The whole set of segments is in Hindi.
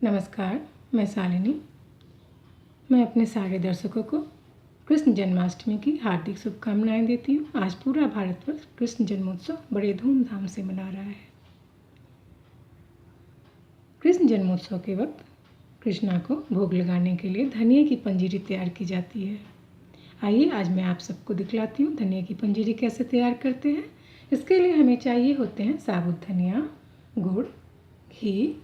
नमस्कार, मैं शालिनी। मैं अपने सारे दर्शकों को कृष्ण जन्माष्टमी की हार्दिक शुभकामनाएं देती हूँ। आज पूरा भारतवर्ष कृष्ण जन्मोत्सव बड़े धूमधाम से मना रहा है। कृष्ण जन्मोत्सव के वक्त कृष्णा को भोग लगाने के लिए धनिया की पंजीरी तैयार की जाती है। आइए आज मैं आप सबको दिखलाती हूँ धनिया की पंजीरी कैसे तैयार करते हैं। इसके लिए हमें चाहिए होते हैं साबुत धनिया, गुड़, घी।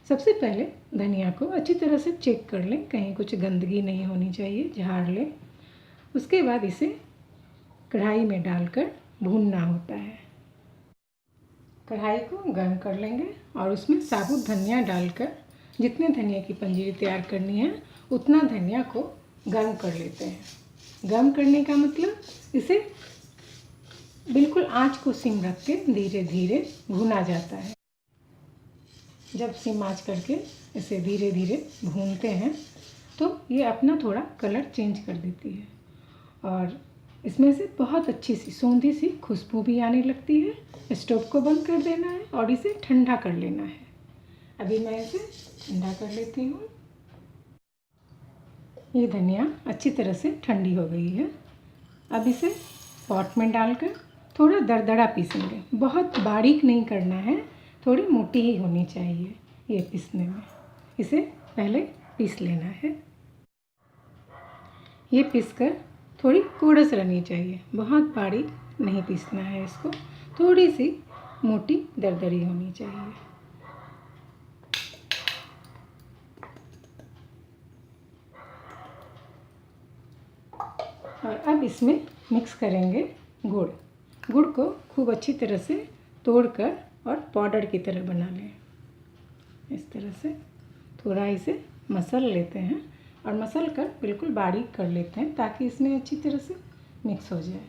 सबसे पहले धनिया को अच्छी तरह से चेक कर लें, कहीं कुछ गंदगी नहीं होनी चाहिए, झाड़ लें। उसके बाद इसे कढ़ाई में डालकर भूनना होता है। कढ़ाई को गर्म कर लेंगे और उसमें साबुत धनिया डालकर जितने धनिया की पंजीरी तैयार करनी है उतना धनिया को गर्म कर लेते हैं। गर्म करने का मतलब इसे बिल्कुल आंच को सिम रख के धीरे धीरे भुना जाता है। जब सिम आंच करके इसे धीरे धीरे भूनते हैं तो ये अपना थोड़ा कलर चेंज कर देती है और इसमें से बहुत अच्छी सी सौंधी सी खुशबू भी आने लगती है। स्टोव को बंद कर देना है और इसे ठंडा कर लेना है। अभी मैं इसे ठंडा कर लेती हूँ। ये धनिया अच्छी तरह से ठंडी हो गई है। अब इसे पॉट में डालकर थोड़ा दरदरा पीसेंगे। बहुत बारीक नहीं करना है, थोड़ी मोटी ही होनी चाहिए ये पीसने में। इसे पहले पीस लेना है। ये पीसकर थोड़ी कोरस रहनी चाहिए, बहुत बारीक नहीं पीसना है इसको, थोड़ी सी मोटी दरदरी होनी चाहिए। और अब इसमें मिक्स करेंगे गुड़। गुड़ को खूब अच्छी तरह से तोड़कर और पाउडर की तरह बना लें। इस तरह से थोड़ा इसे मसल लेते हैं और मसल कर बिल्कुल बारीक कर लेते हैं ताकि इसमें अच्छी तरह से मिक्स हो जाए।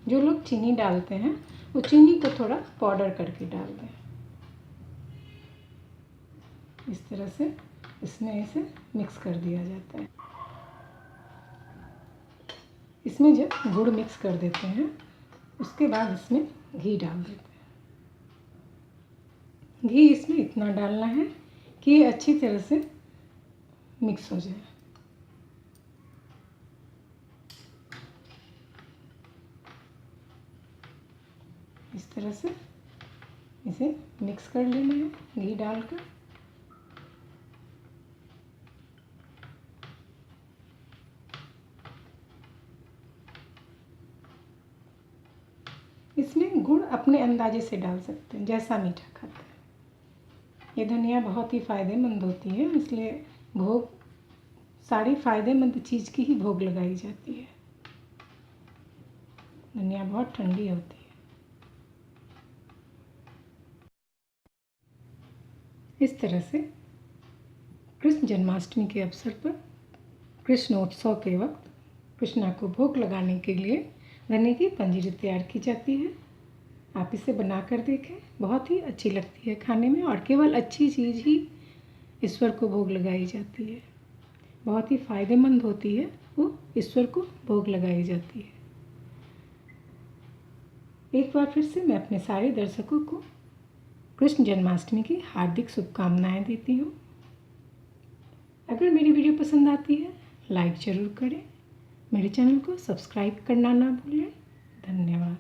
जो लोग चीनी डालते हैं वो चीनी को थोड़ा पाउडर करके डाल दें। इस तरह से इसमें इसे मिक्स कर दिया जाता है। इसमें जब गुड़ मिक्स कर देते हैं उसके बाद इसमें घी डाल देते हैं। घी इसमें इतना डालना है कि ये अच्छी तरह से मिक्स हो जाए। इस तरह से इसे मिक्स कर लेना है घी डालकर। इसमें गुड़ अपने अंदाजे से डाल सकते हैं, जैसा मीठा खाते हैं। ये धनिया बहुत ही फ़ायदेमंद होती है, इसलिए भोग सारी फ़ायदेमंद चीज़ की ही भोग लगाई जाती है। धनिया बहुत ठंडी होती है। इस तरह से कृष्ण जन्माष्टमी के अवसर पर कृष्णोत्सव के वक्त कृष्णा को भोग लगाने के लिए धनिया की पंजीरी तैयार की जाती है। आप इसे बनाकर देखें, बहुत ही अच्छी लगती है खाने में और केवल अच्छी चीज़ ही ईश्वर को भोग लगाई जाती है। बहुत ही फ़ायदेमंद होती है, वो ईश्वर को भोग लगाई जाती है। एक बार फिर से मैं अपने सारे दर्शकों को कृष्ण जन्माष्टमी की हार्दिक शुभकामनाएं देती हूँ। अगर मेरी वीडियो पसंद आती है लाइक ज़रूर करें, मेरे चैनल को सब्सक्राइब करना ना भूलें। धन्यवाद।